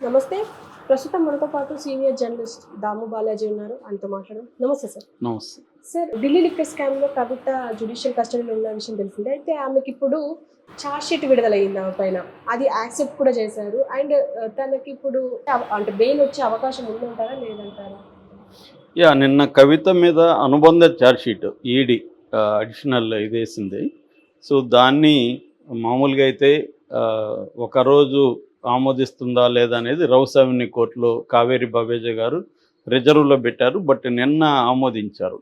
నమస్తే. ప్రస్తుతం మనతో పాటు సీనియర్ జర్నలిస్ట్ దాము బాలాజీ ఉన్నారు. ఆయనతో మాట్లాడదాం. నమస్తే సార్. నమస్తే. సార్, ఢిల్లీ లిక్కర్ స్కామ్‌లో కవిత జ్యుడిషియల్ కస్టడీలో ఉన్న విషయం తెలిసిందే. అయితే ఆమెకిప్పుడు ఛార్జ్ షీట్ విడుదలయ్యింది ఆమె పైన. అది యాక్సెప్ట్ కూడా చేశారు. అండ్ తనకిప్పుడు అంటే బెయిల్ వచ్చే అవకాశం ఉందంటారా? లేదంటారా? నిన్న కవిత మీద అనుబంధ ఛార్జ్‌షీట్ ఈడీ అడిషనల్ ఇదేసింది. సో, దాన్ని మామూలుగా అయితే ఒకరోజు ఆమోదిస్తుందా లేదా అనేది రౌస్ అవెన్యూ కోర్టులో కావేరి బవేజా గారు రిజర్వ్‌లో పెట్టారు. బట్ నిన్న ఆమోదించారు.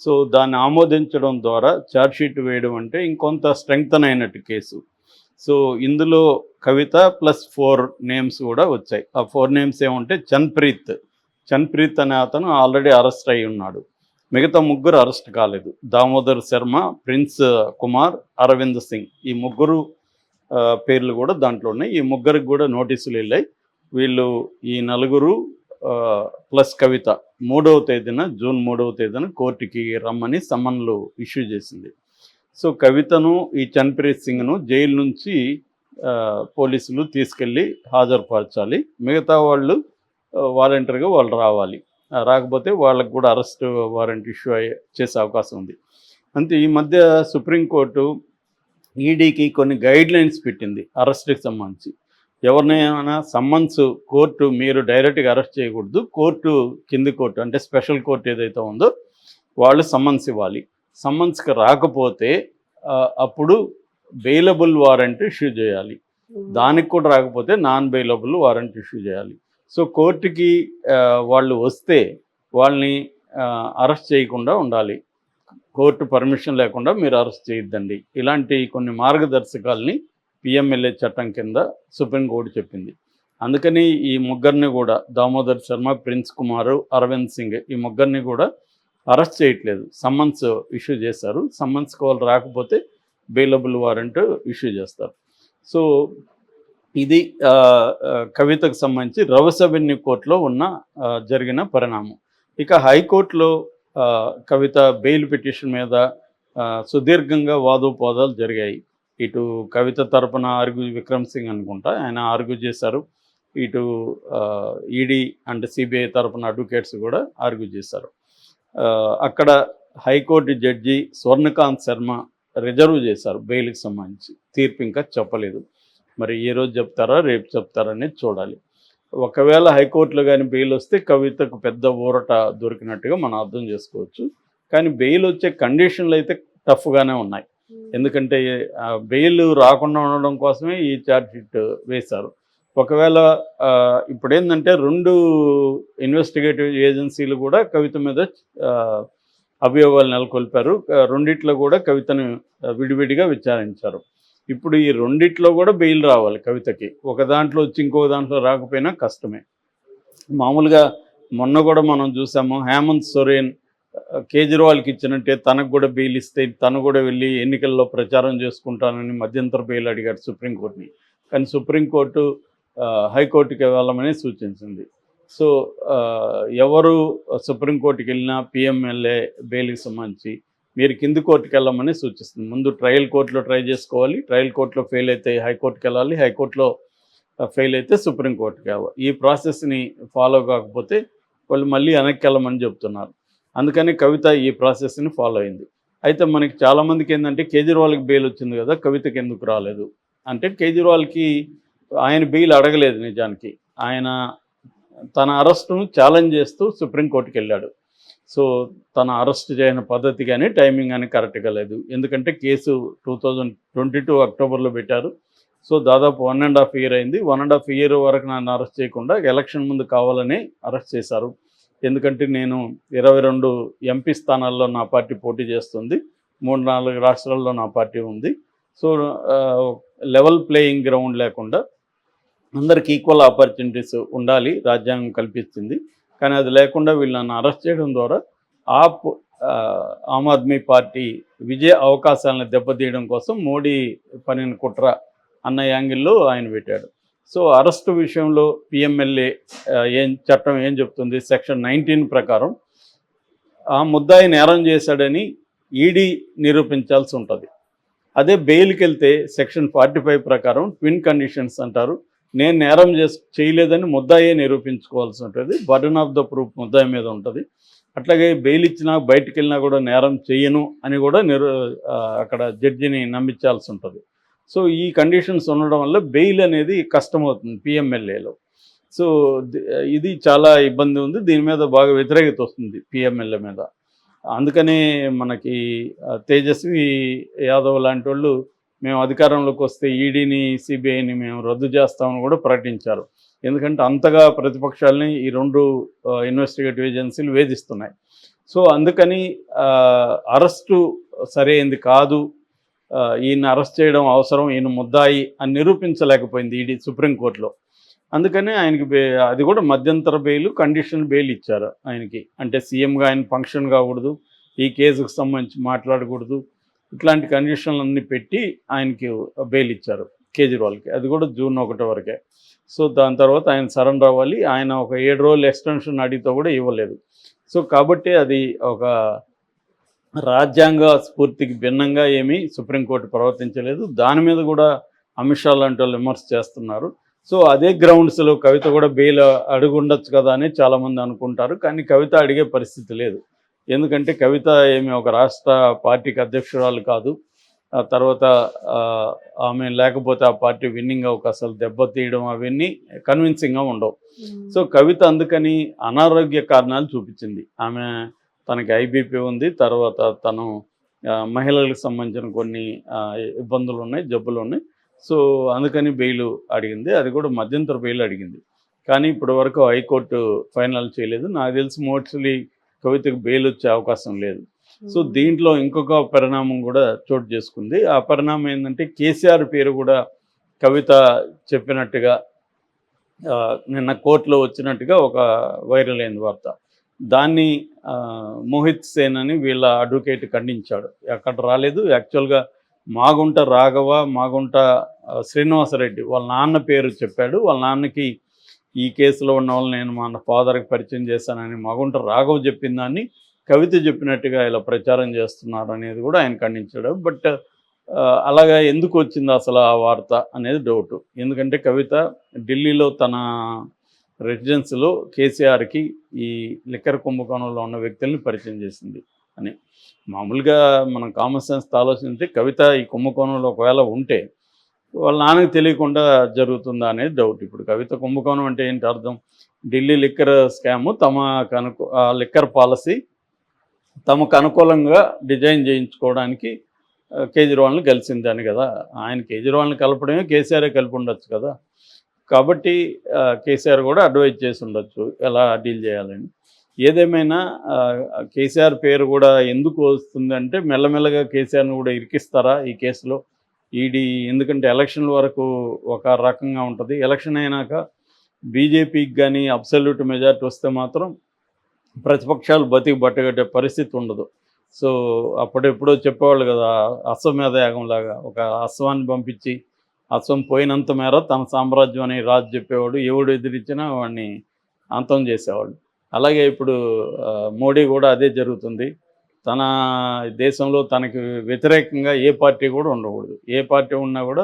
సో, దాన్ని ఆమోదించడం ద్వారా ఛార్జ్‌షీట్ వేయడం అంటే ఇంకొంత స్ట్రెంగ్తన్ అయినట్టు కేసు. సో, ఇందులో కవిత ప్లస్ 4 నేమ్స్ కూడా వచ్చాయి. ఆ 4 నేమ్స్ ఏమంటే చన్ప్రీత్ అనే అతను ఆల్రెడీ అరెస్ట్ అయి ఉన్నాడు. మిగతా ముగ్గురు అరెస్ట్ కాలేదు. దామోదర్ శర్మ, ప్రిన్స్ కుమార్, అరవింద్ సింగ్ ఈ ముగ్గురు పేర్లు కూడా దాంట్లో ఉన్నాయి. ఈ ముగ్గురికి కూడా నోటీసులు వెళ్ళాయి. వీళ్ళు ఈ నలుగురు ప్లస్ కవిత జూన్ 3వ తేదీన కోర్టుకి రమ్మని సమన్లు ఇష్యూ చేసింది. సో, కవితను ఈ చన్ప్రీత్ సింగ్ను జైలు నుంచి పోలీసులు తీసుకెళ్ళి హాజరుపరచాలి. మిగతా వాళ్ళు వాలంటరీగా వాళ్ళు రావాలి. రాకపోతే వాళ్ళకు కూడా అరెస్ట్ వారెంట్ ఇష్యూ చేసే అవకాశం ఉంది. అంతే ఈ మధ్య సుప్రీంకోర్టు ఈడీకి కొన్ని గైడ్లైన్స్ పెట్టింది అరెస్ట్కి సంబంధించి. ఎవరినైనా సమ్మన్స్ కోర్టు మీరు డైరెక్ట్గా అరెస్ట్ చేయకూడదు. కింది కోర్టు అంటే స్పెషల్ కోర్టు ఏదైతే ఉందో వాళ్ళు సమ్మన్స్ ఇవ్వాలి. సమ్మన్స్కి రాకపోతే అప్పుడు బెయిలబుల్ వారెంట్ ఇష్యూ చేయాలి. దానికి కూడా రాకపోతే నాన్ బెయిలబుల్ వారెంట్ ఇష్యూ చేయాలి. సో, కోర్టుకి వాళ్ళు వస్తే వాళ్ళని అరెస్ట్ చేయకుండా ఉండాలి. కోర్టు పర్మిషన్ లేకుండా మీరు అరెస్ట్ చేయొద్దండి. ఇలాంటి కొన్ని మార్గదర్శకాలని పిఎంఎల్ఏ చట్టం కింద సుప్రీంకోర్టు చెప్పింది. అందుకని ఈ ముగ్గురిని కూడా దామోదర్ శర్మ, ప్రిన్స్ కుమార్, అరవింద్ సింగ్ ఈ ముగ్గురిని కూడా అరెస్ట్ చేయట్లేదు. సమ్మన్స్ ఇష్యూ చేశారు. సమ్మన్స్కి వాళ్ళు రాకపోతే బెయిలబుల్ వారెంట్ ఇష్యూ చేస్తారు. సో, ఇది కవితకు సంబంధించి రౌస్ అవెన్యూ కోర్టులో జరిగిన పరిణామం. ఇక హైకోర్టులో కవిత బెయిల్ పిటిషన్ మీద సుదీర్ఘంగా వాదోపవాదాలు జరిగాయి. ఇటు కవిత తరపున విక్రమ్ సింగ్ అనుకుంటా ఆయన ఆర్గ్యూ చేశారు. ఇటు ఈడీ అండ్ సిబిఐ తరపున అడ్వకేట్స్ కూడా ఆర్గ్యూ చేశారు. అక్కడ high court judge Swarnakant Sharma reserve చేశారు బెయిల్కి సంబంధించి. తీర్పు ఇంకా చెప్పలేదు. మరి ఏ రోజు చెప్తారా రేపు చెప్తారా అనేది చూడాలి. ఒకవేళ హైకోర్టులో కానీ బెయిల్ వస్తే కవితకు పెద్ద ఊరట దొరికినట్టుగా మనం అర్థం చేసుకోవచ్చు. కానీ బెయిల్ వచ్చే కండిషన్లు అయితే టఫ్గానే ఉన్నాయి. ఎందుకంటే బెయిల్ రాకుండా ఉండడం కోసమే ఈ ఛార్జ్షీట్ వేశారు. ఒకవేళ ఇప్పుడు ఏంటంటే 2 ఇన్వెస్టిగేటివ్ ఏజెన్సీలు కూడా కవిత మీద అభియోగాలు నెలకొల్పారు. రెండిట్లో కూడా కవితను విడివిడిగా విచారించారు. ఇప్పుడు ఈ రెండిట్లో కూడా బెయిల్ రావాలి కవితకి. ఒక దాంట్లో వచ్చి ఇంకో దాంట్లో రాకపోయినా కష్టమే. మామూలుగా మొన్న కూడా మనం చూసాము, హేమంత్ సోరెన్ కేజ్రీవాల్కి ఇచ్చినట్టే తనకు కూడా బెయిల్ ఇస్తే తను కూడా వెళ్ళి ఎన్నికల్లో ప్రచారం చేసుకుంటానని మధ్యంతర బెయిల్ అడిగాడు సుప్రీంకోర్టుని. కానీ సుప్రీంకోర్టు హైకోర్టుకి వెళ్ళమని సూచించింది. సో, ఎవరు సుప్రీంకోర్టుకి వెళ్ళినా పిఎంఎల్ఏ బెయిల్కి సంబంధించి మీరు కింది కోర్టుకి వెళ్ళమని సూచిస్తుంది. ముందు ట్రయల్ కోర్టులో ట్రై చేసుకోవాలి. ట్రయల్ కోర్టులో ఫెయిల్ అయితే హైకోర్టుకి వెళ్ళాలి. హైకోర్టులో ఫెయిల్ అయితే సుప్రీంకోర్టుకి వెళ్ళాలి. ఈ ప్రాసెస్ని ఫాలో కాకపోతే వాళ్ళు మళ్ళీ వెనక్కి వెళ్ళమని చెప్తున్నారు. అందుకని కవిత ఈ ప్రాసెస్ని ఫాలో అయింది. అయితే మనకి చాలామందికి ఏంటంటే కేజ్రీవాల్కి బెయిల్ వచ్చింది కదా, కవితకి ఎందుకు రాలేదు అంటే, కేజ్రీవాల్కి ఆయన బెయిల్ అడగలేదు. నిజానికి ఆయన తన అరెస్టును ఛాలెంజ్ చేస్తూ సుప్రీంకోర్టుకి వెళ్ళాడు. సో, తన అరెస్ట్ చేయని పద్ధతి కానీ టైమింగ్ కానీ కరెక్ట్గా లేదు. ఎందుకంటే కేసు 2022 అక్టోబర్లో పెట్టారు. సో, దాదాపు 1.5 year అయింది. 1.5 year వరకు నన్ను అరెస్ట్ చేయకుండా ఎలక్షన్ ముందు కావాలని అరెస్ట్ చేశారు. ఎందుకంటే నేను 22 ఎంపీ స్థానాల్లో నా పార్టీ పోటీ చేస్తుంది. 3-4 రాష్ట్రాల్లో నా పార్టీ ఉంది. సో, లెవెల్ ప్లేయింగ్ గ్రౌండ్ లేకుండా అందరికి ఈక్వల్ ఆపర్చునిటీస్ ఉండాలి రాజ్యాంగం కల్పిస్తుంది. కానీ అది లేకుండా వీళ్ళని అరెస్ట్ చేయడం ద్వారా ఆమ్ ఆద్మీ పార్టీ విజయ అవకాశాలను దెబ్బతీయడం కోసం మోడీ పనిని కుట్ర అన్న యాంగిల్లో ఆయన పెట్టాడు. సో, అరెస్టు విషయంలో పిఎంఎల్ఏ చట్టం ఏం చెప్తుంది, సెక్షన్ 19 ప్రకారం ఆ ముద్దాయి నేరం చేశాడని ఈడీ నిరూపించాల్సి ఉంటుంది. అదే బెయిల్కి వెళ్తే సెక్షన్ 45 ప్రకారం ట్విన్ కండిషన్స్ అంటారు. నేను నేరం చేయలేదని ముద్దాయే నిరూపించుకోవాల్సి ఉంటుంది. బర్డెన్ ఆఫ్ ద ప్రూఫ్ ముద్దాయి మీద ఉంటుంది. అట్లాగే బెయిల్ ఇచ్చినా బయటికి వెళ్ళినా కూడా నేరం చేయను అని కూడా అక్కడ జడ్జిని నమ్మించాల్సి ఉంటుంది. సో ఈ కండిషన్స్ ఉండడం వల్ల బెయిల్ అనేది కష్టమవుతుంది పిఎంఎల్ఏలో. సో ఇది చాలా ఇబ్బంది ఉంది. దీని మీద బాగా వ్యతిరేకత వస్తుంది పిఎంఎల్ఏ మీద. అందుకనే మనకి తేజస్వి యాదవ్ లాంటి వాళ్ళు మేము అధికారంలోకి వస్తే ఈడీని సిబిఐని మేము రద్దు చేస్తామని కూడా ప్రకటించారు. ఎందుకంటే అంతగా ప్రతిపక్షాలని ఈ రెండు ఇన్వెస్టిగేటివ్ ఏజెన్సీలు వేధిస్తున్నాయి. సో అందుకని అరెస్టు సరైంది కాదు, ఈయన అరెస్ట్ చేయడం అవసరం, ఈయన ముద్దాయి అని నిరూపించలేకపోయింది ఈడీ సుప్రీంకోర్టులో. అందుకని ఆయనకి అది కూడా మధ్యంతర బెయిల్, కండిషన్ బెయిల్ ఇచ్చారు ఆయనకి. అంటే సీఎంగా ఆయన ఫంక్షన్ కాకూడదు, ఈ కేసుకు సంబంధించి మాట్లాడకూడదు, ఇట్లాంటి కండిషన్లన్నీ పెట్టి ఆయనకి బెయిల్ ఇచ్చారు కేజ్రీవాల్కి. అది కూడా జూన్ 1 వరకే. సో దాని తర్వాత ఆయన సరెండర్ అవ్వాలి. ఆయన ఒక 7 రోజులు ఎక్స్టెన్షన్ అడిగితే కూడా ఇవ్వలేదు. సో కాబట్టి అది ఒక రాజ్యాంగ స్ఫూర్తికి భిన్నంగా ఏమీ సుప్రీంకోర్టు ప్రవర్తించలేదు. దాని మీద కూడా అమిత్ షా లాంటి వాళ్ళు విమర్శ చేస్తున్నారు. సో అదే గ్రౌండ్స్లో కవిత కూడా బెయిల్ అడుగుండొచ్చు కదా అని చాలామంది అనుకుంటారు. కానీ కవిత అడిగే పరిస్థితి లేదు. ఎందుకంటే కవిత ఏమి ఒక రాష్ట్ర పార్టీకి అధ్యక్షురాలు కాదు. ఆ తర్వాత ఆమె లేకపోతే ఆ పార్టీ విన్నింగ్ అవకాశాలు దెబ్బతీయడం అవన్నీ కన్విన్సింగ్గా ఉండవు. సో కవిత అందుకని అనారోగ్య కారణాలు చూపించింది. ఆమె తనకి ఐబీపీ ఉంది, తర్వాత తను మహిళలకు సంబంధించిన కొన్ని ఇబ్బందులు ఉన్నాయి, జబ్బులు ఉన్నాయి. సో అందుకని బెయిల్ అడిగింది. అది కూడా మధ్యంతర బెయిల్ అడిగింది. కానీ ఇప్పటి వరకు హైకోర్టు ఫైనల్ చేయలేదు. నాకు తెలిసి మోస్ట్లీ కవితకు బెయిల్ వచ్చే అవకాశం లేదు. సో దీంట్లో ఇంకొక పరిణామం కూడా చోటు చేసుకుంది. ఆ పరిణామం ఏంటంటే కేసీఆర్ పేరు కూడా కవిత చెప్పినట్టుగా నిన్న కోర్టులో వచ్చినట్టుగా ఒక వైరల్ అయింది వార్త. దాన్ని మోహిత్ సేన్ అని వీళ్ళ అడ్వకేట్ ఖండించాడు. అక్కడ రాలేదు. యాక్చువల్గా మాగుంట రాఘవ, మాగుంట శ్రీనివాసరెడ్డి వాళ్ళ నాన్న పేరు చెప్పాడు. వాళ్ళ నాన్నకి ఈ కేసులో ఉన్న వాళ్ళని నేను మా ఫాదర్కి పరిచయం చేశానని మాగుంట రాఘవ్ చెప్పిన దాన్ని కవిత చెప్పినట్టుగా ఇలా ప్రచారం చేస్తున్నారు అనేది కూడా ఆయన ఖండించాడు. బట్ అలాగా ఎందుకు వచ్చింది అసలు ఆ వార్త అనేది డౌట్. ఎందుకంటే కవిత ఢిల్లీలో తన రెసిడెన్సీలో కేసీఆర్కి ఈ లిక్కర్ కుంభకోణంలో ఉన్న వ్యక్తుల్ని పరిచయం చేసింది అని. మామూలుగా మనం కామన్ సెన్స్ ఆలోచిస్తే కవిత ఈ కుంభకోణంలో ఒకవేళ ఉంటే వాళ్ళ నాన్నకి తెలియకుండా జరుగుతుందా అనేది డౌట్. ఇప్పుడు కవిత కుంభకోణం అంటే ఏంటి అర్థం? Delhi liquor scam liquor policy తమకు అనుకూలంగా డిజైన్ చేయించుకోవడానికి కేజ్రీవాల్ని కలిసింది అని కదా. ఆయన కేజ్రీవాల్ని కలపడమే కేసీఆర్ కలిపి ఉండొచ్చు కదా. కాబట్టి కేసీఆర్ కూడా అడ్వైజ్ చేసి ఉండొచ్చు ఎలా డీల్ చేయాలని. ఏదేమైనా కేసీఆర్ పేరు కూడా ఎందుకు వస్తుందంటే మెల్లమెల్లగా కేసీఆర్ని కూడా ఇరికిస్తారా ఈ కేసులో ఈడీ? ఎందుకంటే ఎలక్షన్ వరకు ఒక రకంగా ఉంటుంది. ఎలక్షన్ అయినాక బీజేపీకి కానీ అబ్సల్యూట్ మెజార్టీ వస్తే మాత్రం ప్రతిపక్షాలు బతికి బట్టగట్టే పరిస్థితి ఉండదు. సో అప్పుడెప్పుడో చెప్పేవాళ్ళు కదా, అశ్వమేధ యాగంలాగా ఒక అశ్వాన్ని పంపించి అశ్వం పోయినంత మేర తన సామ్రాజ్యం అని రాజు చెప్పేవాడు. ఎవడు ఎదిరించినా వాడిని అంతం చేసేవాడు. అలాగే ఇప్పుడు మోడీ కూడా అదే జరుగుతుంది. తన దేశంలో తనకి వ్యతిరేకంగా ఏ పార్టీ కూడా ఉండకూడదు. ఏ పార్టీ ఉన్నా కూడా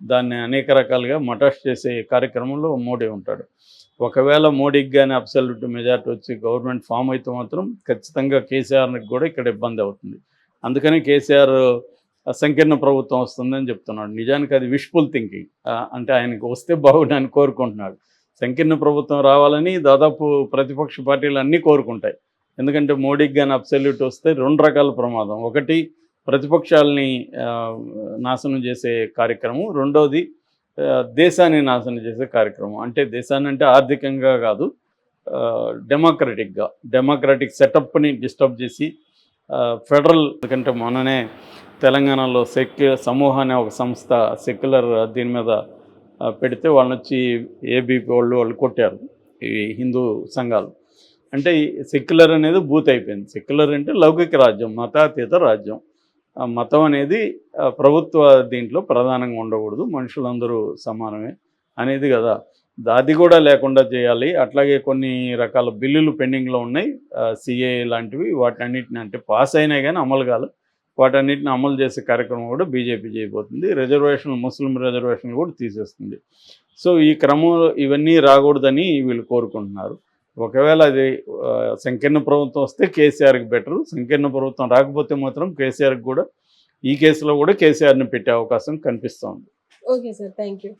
దాన్ని అనేక రకాలుగా మటాష్ చేసే కార్యక్రమంలో మోడీ ఉంటాడు. ఒకవేళ మోడీకి కానీ అబ్సల్యూట్ మెజార్టీ వచ్చి గవర్నమెంట్ ఫామ్ అయితే మాత్రం ఖచ్చితంగా కేసీఆర్కి కూడా ఇక్కడ ఇబ్బంది అవుతుంది. అందుకని కేసీఆర్ సంకీర్ణ ప్రభుత్వం వస్తుందని చెప్తున్నాడు. నిజానికి అది విష్ఫుల్ థింకింగ్. అంటే ఆయనకు వస్తే బాగుండని కోరుకుంటున్నాడు. సంకీర్ణ ప్రభుత్వం రావాలని దాదాపు ప్రతిపక్ష పార్టీలు అన్నీ కోరుకుంటాయి. ఎందుకంటే మోడీకి కానీ అబ్సల్యూట్ వస్తే రెండు రకాల ప్రమాదం. ఒకటి ప్రతిపక్షాలని నాశనం చేసే కార్యక్రమం, రెండోది దేశాన్ని నాశనం చేసే కార్యక్రమం. అంటే దేశాన్ని అంటే ఆర్థికంగా కాదు, డెమోక్రటిక్ సెటప్ని డిస్టర్బ్ చేసి ఫెడరల్. ఎందుకంటే మొన్ననే తెలంగాణలో సమూహ అనే ఒక సంస్థ సెక్యులర్ దీని మీద పెడితే వాళ్ళని వచ్చి ఏబీపీ వాళ్ళు కొట్టారు, ఈ హిందూ సంఘాలు. అంటే సెక్యులర్ అనేది బూత్ అయిపోయింది. సెక్యులర్ అంటే లౌకిక రాజ్యం, మతాతీత రాజ్యం. మతం అనేది ప్రభుత్వ దీంట్లో ప్రధానంగా ఉండకూడదు, మనుషులందరూ సమానమే అనేది కదా. అది కూడా లేకుండా చేయాలి. అట్లాగే కొన్ని రకాల బిల్లులు పెండింగ్లో ఉన్నాయి, సిఏ లాంటివి. వాటన్నిటిని అంటే పాస్ అయినా కానీ అమలు కాదు. వాటన్నిటిని అమలు చేసే కార్యక్రమం కూడా బీజేపీ చేయబోతుంది. రిజర్వేషన్లు, ముస్లిం రిజర్వేషన్లు కూడా తీసేస్తుంది. సో ఈ క్రమంలో ఇవన్నీ రాకూడదని వీళ్ళు కోరుకుంటున్నారు. ఒకవేళ అది సంకీర్ణ ప్రభుత్వం వస్తే కేసీఆర్కి బెటరు, సంకీర్ణ ప్రభుత్వం రాకపోతే మాత్రం కేసీఆర్కి కూడా ఈ కేసులో కూడా కేసీఆర్ని పెట్టే అవకాశం కనిపిస్తోంది. Okay sir, thank you.